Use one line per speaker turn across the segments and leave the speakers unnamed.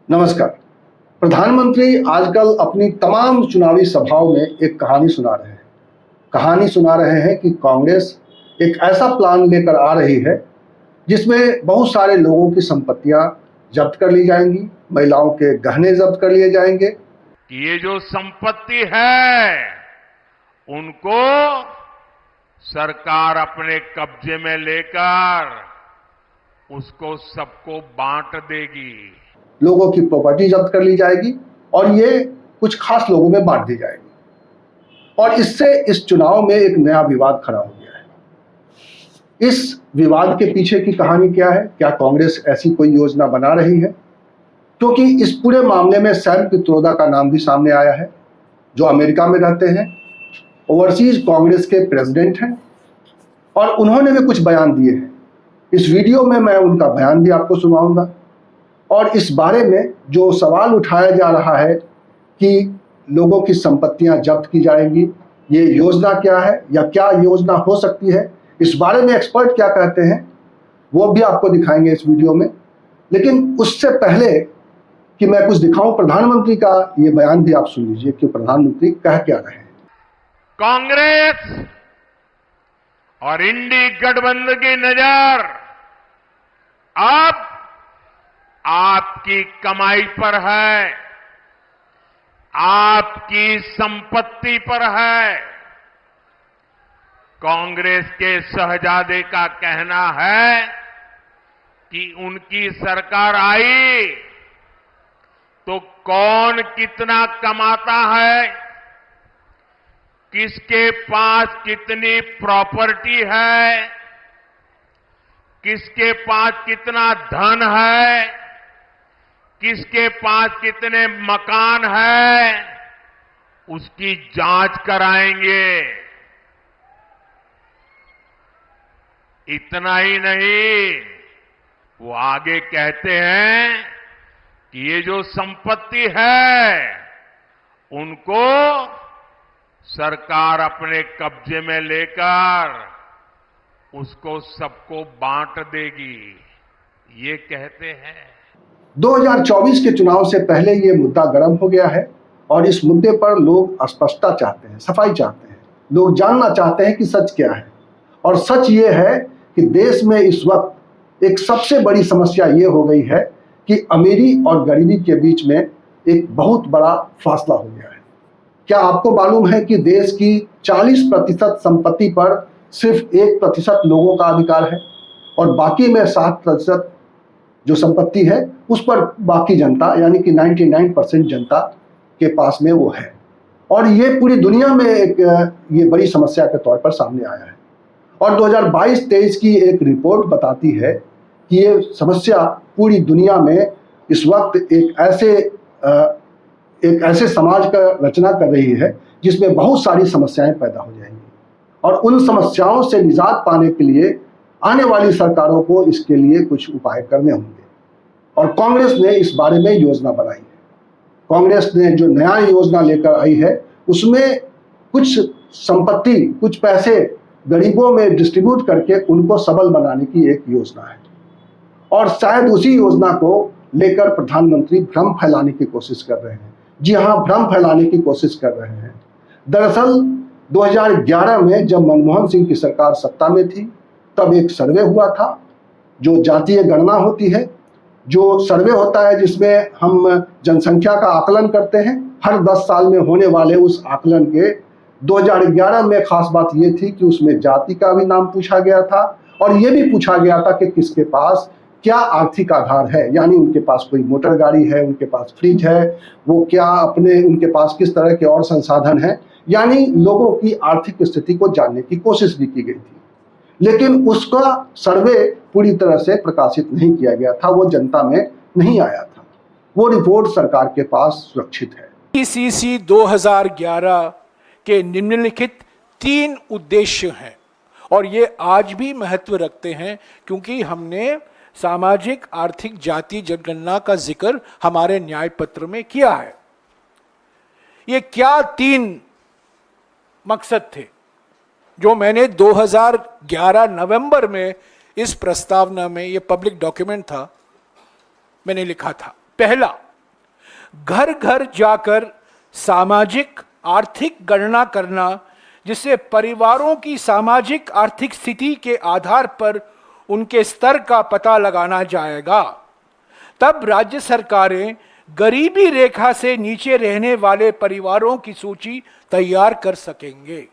नमस्कार। प्रधानमंत्री आजकल अपनी तमाम चुनावी सभाओं में एक कहानी सुना रहे हैं। कहानी सुना रहे हैं कि कांग्रेस एक ऐसा प्लान लेकर आ रही है जिसमें बहुत सारे लोगों की संपत्तियां जब्त कर ली जाएंगी, महिलाओं के गहने जब्त कर लिए जाएंगे।
ये जो संपत्ति है उनको सरकार अपने कब्जे में लेकर उसको सबको बांट देगी।
लोगों की प्रॉपर्टी जब्त कर ली जाएगी और ये कुछ खास लोगों में बांट दी जाएगी। और इससे इस चुनाव में एक नया विवाद खड़ा हो गया है। इस विवाद के पीछे की कहानी क्या है? क्या कांग्रेस ऐसी कोई योजना बना रही है? क्योंकि इस पूरे मामले में सैम पित्रोदा का नाम भी सामने आया है, जो अमेरिका में रहते हैं, ओवरसीज कांग्रेस के प्रेसिडेंट हैं और उन्होंने भी कुछ बयान दिए हैं। इस वीडियो में मैं उनका बयान भी आपको सुनाऊंगा और इस बारे में जो सवाल उठाया जा रहा है कि लोगों की संपत्तियां जब्त की जाएंगी, ये योजना क्या है या क्या योजना हो सकती है, इस बारे में एक्सपर्ट क्या कहते हैं वो भी आपको दिखाएंगे इस वीडियो में। लेकिन उससे पहले कि मैं कुछ दिखाऊं, प्रधानमंत्री का ये बयान भी आप सुन लीजिए कि प्रधानमंत्री कह क्या रहे हैं।
कांग्रेस और इंडी गठबंधन की नजर अब आपकी कमाई पर है, आपकी संपत्ति पर है। कांग्रेस के शहजादे का कहना है कि उनकी सरकार आई तो कौन कितना कमाता है, किसके पास कितनी प्रॉपर्टी है, किसके पास कितना धन है, किसके पास कितने मकान है, उसकी जांच कराएंगे। इतना ही नहीं, वो आगे कहते हैं कि ये जो संपत्ति है उनको सरकार अपने कब्जे में लेकर उसको सबको बांट देगी, ये कहते हैं।
2024 के चुनाव से पहले ये मुद्दा गर्म हो गया है और इस मुद्दे पर लोग स्पष्टता चाहते हैं, सफाई चाहते हैं। लोग जानना चाहते हैं कि सच क्या है। और सच ये है कि देश में इस वक्त एक सबसे बड़ी समस्या ये हो गई है कि अमीरी और गरीबी के बीच में एक बहुत बड़ा फासला हो गया है। क्या आपको मालूम है कि देश की 40% संपत्ति पर सिर्फ 1% लोगों का अधिकार है और बाकी में 60% जो संपत्ति है उस पर बाकी जनता यानी कि 99% जनता के पास में वो है। और ये पूरी दुनिया में एक ये बड़ी समस्या के तौर पर सामने आया है। और 2022-23 की एक रिपोर्ट बताती है कि ये समस्या पूरी दुनिया में इस वक्त एक ऐसे समाज का रचना कर रही है जिसमें बहुत सारी समस्याएं पैदा हो जाएंगी और उन समस्याओं से निजात पाने के लिए आने वाली सरकारों को इसके लिए कुछ उपाय करने होंगे। और कांग्रेस ने इस बारे में योजना बनाई है। कांग्रेस ने जो नया योजना लेकर आई है उसमें कुछ संपत्ति, कुछ पैसे गरीबों में डिस्ट्रीब्यूट करके उनको सबल बनाने की एक योजना है। और शायद उसी योजना को लेकर प्रधानमंत्री भ्रम फैलाने की कोशिश कर रहे हैं। जी हाँ, भ्रम फैलाने की कोशिश कर रहे हैं। दरअसल 2011 में जब मनमोहन सिंह की सरकार सत्ता में थी तब एक सर्वे हुआ था, जो जातीय गणना होती है, जो सर्वे होता है जिसमें हम जनसंख्या का आकलन करते हैं। हर 10 साल में होने वाले उस आकलन के 2011 में खास बात ये थी कि उसमें जाति का भी नाम पूछा गया था और ये भी पूछा गया था कि किसके पास क्या आर्थिक आधार है, यानी उनके पास कोई मोटर गाड़ी है, उनके पास फ्रिज है, वो क्या उनके पास किस तरह के और संसाधन हैं, यानी लोगों की आर्थिक स्थिति को जानने की कोशिश भी की गई थी। लेकिन उसका सर्वे पूरी तरह से प्रकाशित नहीं किया गया था, वो जनता में नहीं आया था। वो रिपोर्ट सरकार के पास सुरक्षित है।
पीसीसी 2011 के निम्नलिखित 3 उद्देश्य हैं और ये आज भी महत्व रखते हैं क्योंकि हमने सामाजिक आर्थिक जाति जनगणना का जिक्र हमारे न्याय पत्र में किया है। ये क्या 3 मकसद थे जो मैंने 2011 नवंबर में इस प्रस्तावना में, ये पब्लिक डॉक्यूमेंट था, मैंने लिखा था। पहला, घर घर जाकर सामाजिक आर्थिक गणना करना, जिससे परिवारों की सामाजिक आर्थिक स्थिति के आधार पर उनके स्तर का पता लगाना जाएगा। तब राज्य सरकारें गरीबी रेखा से नीचे रहने वाले परिवारों की सूची तैयार कर सकेंगे,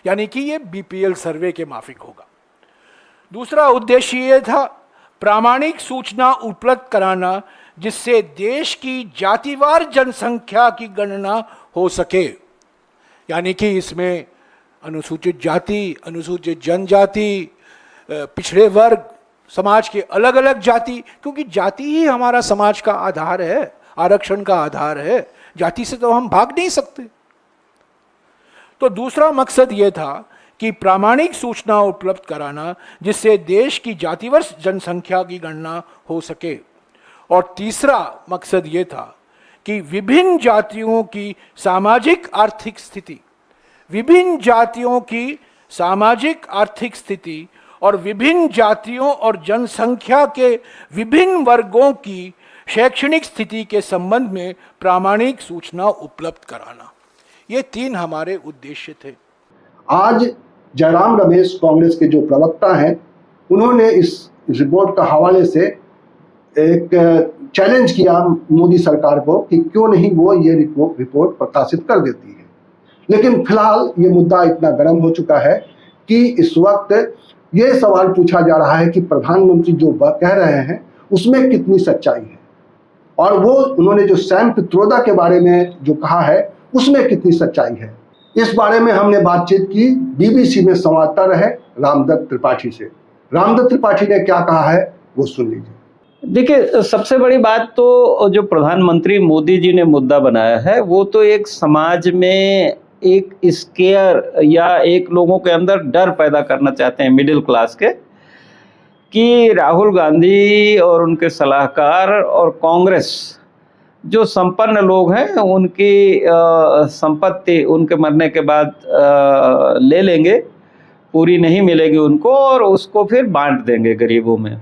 यानी कि यह बीपीएल सर्वे के माफिक होगा। दूसरा उद्देश्य यह था प्रामाणिक सूचना उपलब्ध कराना, जिससे देश की जातिवार जनसंख्या की गणना हो सके, यानी कि इसमें अनुसूचित जाति, अनुसूचित जनजाति, पिछड़े वर्ग, समाज के अलग अलग जाति, क्योंकि जाति ही हमारा समाज का आधार है, आरक्षण का आधार है, जाति से तो हम भाग नहीं सकते। तो दूसरा मकसद यह था कि प्रामाणिक सूचना उपलब्ध कराना, जिससे देश की जातिवार जनसंख्या की गणना हो सके। और तीसरा मकसद यह था कि विभिन्न जातियों की सामाजिक आर्थिक स्थिति, विभिन्न जातियों की सामाजिक आर्थिक स्थिति और विभिन्न जातियों और जनसंख्या के विभिन्न वर्गों की शैक्षणिक स्थिति के संबंध में प्रामाणिक सूचना उपलब्ध कराना, ये 3 हमारे उद्देश्य थे।
आज जयराम रमेश कांग्रेस के जो प्रवक्ता हैं, उन्होंने इस रिपोर्ट का हवाले से एक चैलेंज किया मोदी सरकार को कि क्यों नहीं वो ये रिपोर्ट प्रकाशित कर देती है। लेकिन फिलहाल ये मुद्दा इतना गर्म हो चुका है कि इस वक्त ये सवाल पूछा जा रहा है कि प्रधानमंत्री जो बात कह रहे हैं उसमें कितनी सच्चाई है, और वो उन्होंने जो सैम पित्रोदा के बारे में जो कहा है उसमें कितनी सच्चाई है। इस बारे में हमने बातचीत की बीबीसी में संवाददाता रहे रामदत्त त्रिपाठी से। रामदत्त त्रिपाठी ने क्या कहा है वो सुन लीजिए।
देखिए, सबसे बड़ी बात तो जो प्रधानमंत्री मोदी जी ने मुद्दा बनाया है वो तो एक समाज में एक स्केयर या एक लोगों के अंदर डर पैदा करना चाहते हैं, मिडिल क्लास के, कि राहुल गांधी और उनके सलाहकार और कांग्रेस जो संपन्न लोग हैं उनकी संपत्ति उनके मरने के बाद ले लेंगे, पूरी नहीं मिलेगी उनको, और उसको फिर बांट देंगे गरीबों में।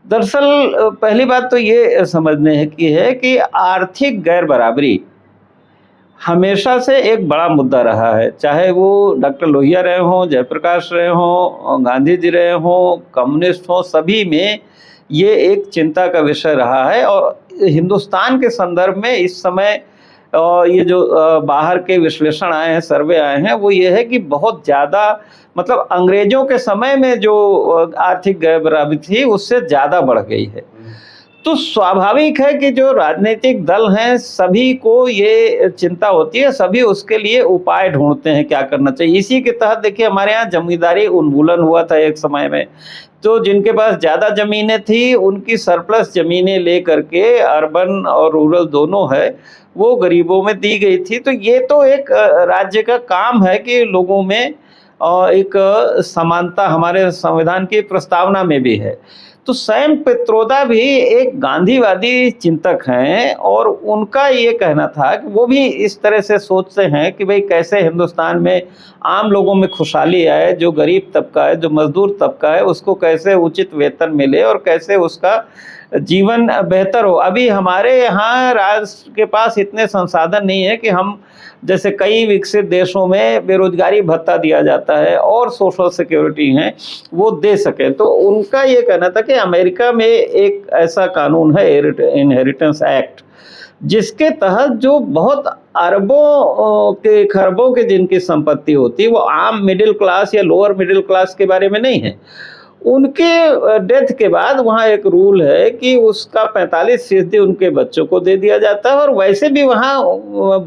दरअसल पहली बात तो ये समझने की है कि आर्थिक गैर बराबरी हमेशा से एक बड़ा मुद्दा रहा है, चाहे वो डॉक्टर लोहिया रहे हों, जयप्रकाश रहे हों, गांधी जी रहे हों, कम्युनिस्ट हों, सभी में ये एक चिंता का विषय रहा है। और हिंदुस्तान के संदर्भ में इस समय ये जो बाहर के विश्लेषण आए हैं, सर्वे आए हैं, वो ये है कि बहुत ज़्यादा, मतलब अंग्रेजों के समय में जो आर्थिक गैर बराबरी थी उससे ज़्यादा बढ़ गई है। तो स्वाभाविक है कि जो राजनीतिक दल हैं सभी को ये चिंता होती है, सभी उसके लिए उपाय ढूंढते हैं क्या करना चाहिए। इसी के तहत देखिए हमारे यहाँ जमींदारी उन्मूलन हुआ था एक समय में, तो जिनके पास ज़्यादा ज़मीनें थी उनकी सरप्लस ज़मीनें ले करके अर्बन और रूरल दोनों है वो गरीबों में दी गई थी। तो ये तो एक राज्य का काम है कि लोगों में एक समानता हमारे संविधान की प्रस्तावना में भी है। तो सैम पित्रोदा भी एक गांधीवादी चिंतक हैं और उनका ये कहना था कि वो भी इस तरह से सोचते हैं कि भाई कैसे हिंदुस्तान में आम लोगों में खुशहाली आए, जो गरीब तबका है, जो मजदूर तबका है, उसको कैसे उचित वेतन मिले और कैसे उसका जीवन बेहतर हो। अभी हमारे यहाँ राष्ट्र के पास इतने संसाधन नहीं है कि हम जैसे कई विकसित देशों में बेरोजगारी भत्ता दिया जाता है और सोशल सिक्योरिटी हैं वो दे सकें। तो उनका ये कहना था कि अमेरिका में एक ऐसा कानून है इनहेरिटेंस एक्ट, जिसके तहत जो बहुत अरबों के खरबों के जिनकी संपत्ति होती है वो आम मिडिल क्लास या लोअर मिडिल क्लास के बारे में नहीं है, उनके डेथ के बाद वहाँ एक रूल है कि उसका 45% उनके बच्चों को दे दिया जाता है। और वैसे भी वहाँ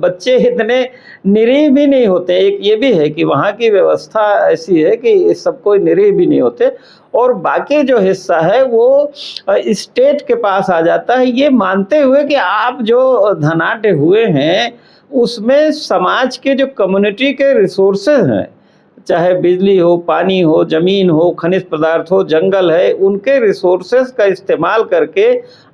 बच्चे इतने निरीह भी नहीं होते। एक ये भी है कि वहाँ की व्यवस्था ऐसी है कि सब कोई निरीह भी नहीं होते, और बाकी जो हिस्सा है वो स्टेट के पास आ जाता है, ये मानते हुए कि आप जो धनाढ्य हुए हैं उसमें समाज के जो कम्युनिटी के रिसोर्सेज हैं, चाहे बिजली हो, पानी हो, जमीन हो, खनिज पदार्थ हो, जंगल है, उनके रिसोर्सेज का इस्तेमाल करके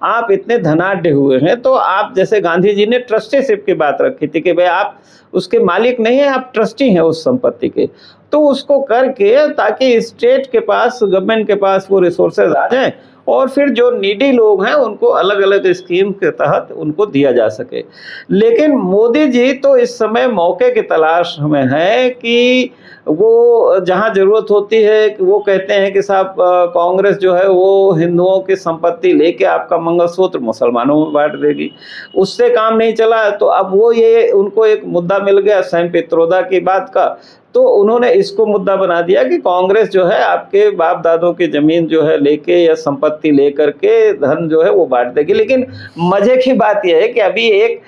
आप इतने धनाढ्य हुए हैं। तो आप जैसे गांधी जी ने ट्रस्टीशिप की बात रखी थी कि भाई आप उसके मालिक नहीं हैं, आप ट्रस्टी हैं उस संपत्ति के, तो उसको करके ताकि स्टेट के पास, गवर्नमेंट के पास वो रिसोर्सेज आ जाएं और फिर जो नीडी लोग हैं उनको अलग अलग स्कीम के तहत उनको दिया जा सके। लेकिन मोदी जी तो इस समय मौके की तलाश में है कि वो जहां जरूरत होती है कि वो कहते हैं कि साहब कांग्रेस जो है वो हिंदुओं की संपत्ति लेके आपका मंगलसूत्र मुसलमानों में बांट देगी। उससे काम नहीं चला तो अब वो ये उनको एक मुद्दा मिल गया सैम पित्रोदा की बात का, तो उन्होंने इसको मुद्दा बना दिया कि कांग्रेस जो है आपके बाप दादों की जमीन जो है लेके या संपत्ति लेकर के धन जो है वो बांट देगी। लेकिन मजे की बात यह है कि अभी एक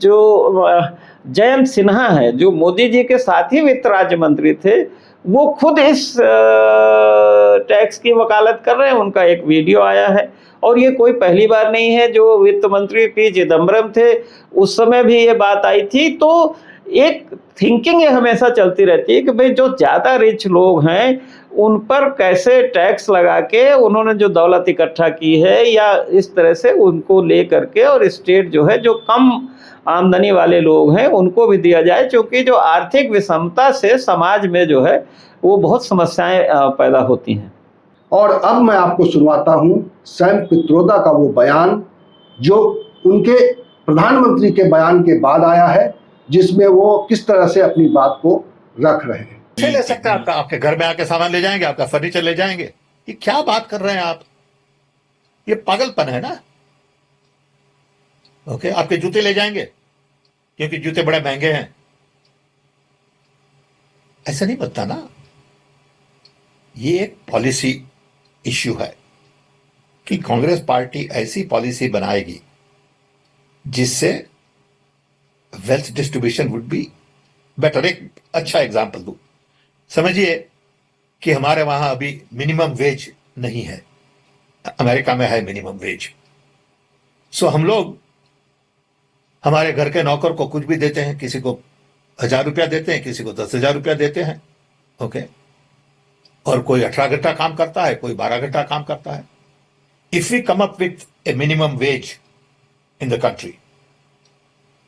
जो जयंत सिन्हा है जो मोदी जी के साथ ही वित्त राज्य मंत्री थे, वो खुद इस टैक्स की वकालत कर रहे हैं। उनका एक वीडियो आया है और ये कोई पहली बार नहीं है। जो वित्त मंत्री पी चिदम्बरम थे उस समय भी ये बात आई थी। तो एक थिंकिंग ये हमेशा चलती रहती है कि भाई जो ज़्यादा रिच लोग हैं उन पर कैसे टैक्स लगा के उन्होंने जो दौलत इकट्ठा की है या इस तरह से उनको ले करके और स्टेट जो है जो कम आमदनी वाले लोग हैं उनको भी दिया जाए, क्योंकि जो आर्थिक विषमता से समाज में जो है वो बहुत समस्याएं पैदा होती हैं।
और अब मैं आपको सुनवाता हूं सैम पित्रोदा का वो बयान जो उनके प्रधानमंत्री के बयान के बाद आया है, जिसमें वो किस तरह से अपनी बात को रख रहे हैं।
कैसे ले सकते हैं? आपके घर में आके सामान ले जाएंगे, आपका फर्नीचर ले जाएंगे। ये क्या बात कर रहे हैं आप? ये पागलपन है ना। ओके, आपके जूते ले जाएंगे क्योंकि जूते बड़े महंगे हैं। ऐसा नहीं बनता ना। ये एक पॉलिसी इश्यू है कि कांग्रेस पार्टी ऐसी पॉलिसी बनाएगी जिससे wealth distribution would be better. एक अच्छा एग्जांपल दूं, समझिए कि हमारे वहां अभी मिनिमम वेज नहीं है, अमेरिका में है मिनिमम वेज। सो हम लोग हमारे घर के नौकर को कुछ भी देते हैं, किसी को 1000 रुपया देते हैं, किसी को 10,000 रुपया देते हैं। ओके, और कोई 18 घंटा काम करता है, कोई 12 घंटा काम करता है। If we come up with a minimum wage in the country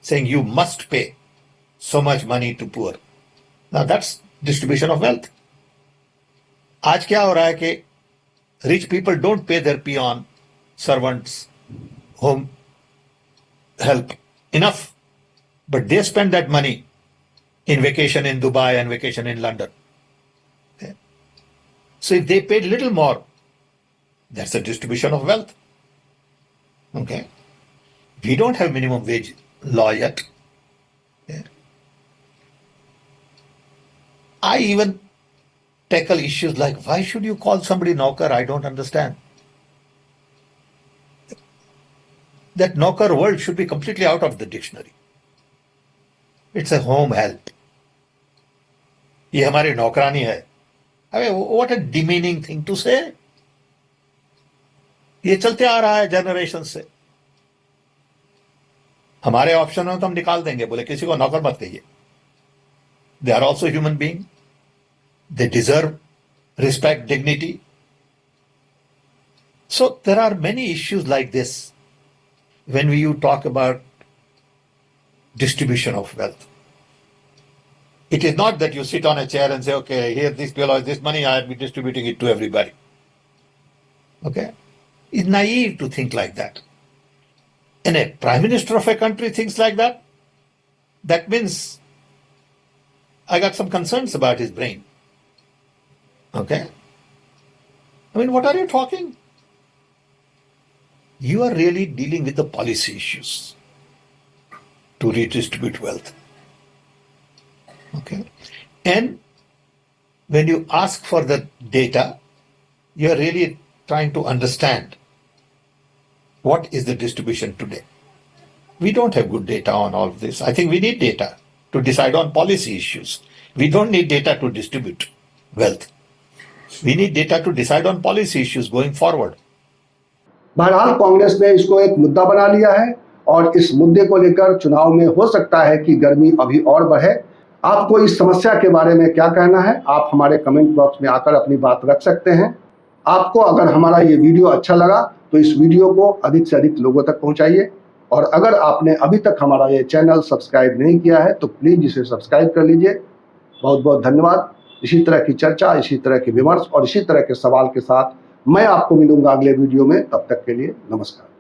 saying you must pay so much money to poor, now that's distribution of wealth. आज क्या हो रहा है कि rich people don't pay their peon, servants, home help enough, but they spend that money in vacation in Dubai and vacation in London. Okay? So if they paid little more, that's a distribution of wealth. Okay, we don't have minimum wage law yet. Yeah. I even tackle issues like why should you call somebody Naukar? I don't understand. That Naukar word should be completely out of the dictionary. It's a home help. ये हमारी नौकरानी है। अबे what a demeaning thing to say. ये चलते आ रहा है generation से। हमारे ऑप्शन हो तो हम निकाल देंगे, बोले किसी को नौकर मत कहिए। They are also human being, they deserve respect, dignity. So there are many issues like this when we you talk about distribution of wealth. It is not that you sit on a chair and say okay here this belongs this money, I will be distributing it to everybody. Okay, it's naive to think like that. And a prime minister of a country thinks like that, that means I got some concerns about his brain. Okay? I mean, what are you talking? You are really dealing with the policy issues to redistribute wealth. Okay? And when you ask for the data, you are really trying to understand what is the distribution today. We don't have good data on all of this. I think we need data to decide on policy issues. We don't need data to distribute wealth. We need data to decide on policy issues going forward.
बहरहाल कांग्रेस ने इसको एक मुद्दा बना लिया है और इस मुद्दे को लेकर चुनाव में हो सकता है कि गर्मी अभी और बढ़े। आपको इस समस्या के बारे में क्या कहना है, आप हमारे कमेंट बॉक्स में आकर अपनी बात रख सकते हैं। आपको अगर हमारा ये वीडियो अच्छा लगा तो इस वीडियो को अधिक से अधिक लोगों तक पहुंचाइए, और अगर आपने अभी तक हमारा ये चैनल सब्सक्राइब नहीं किया है तो प्लीज़ इसे सब्सक्राइब कर लीजिए। बहुत बहुत धन्यवाद। इसी तरह की चर्चा, इसी तरह के विमर्श और इसी तरह के सवाल के साथ मैं आपको मिलूंगा अगले वीडियो में, तब तक के लिए नमस्कार।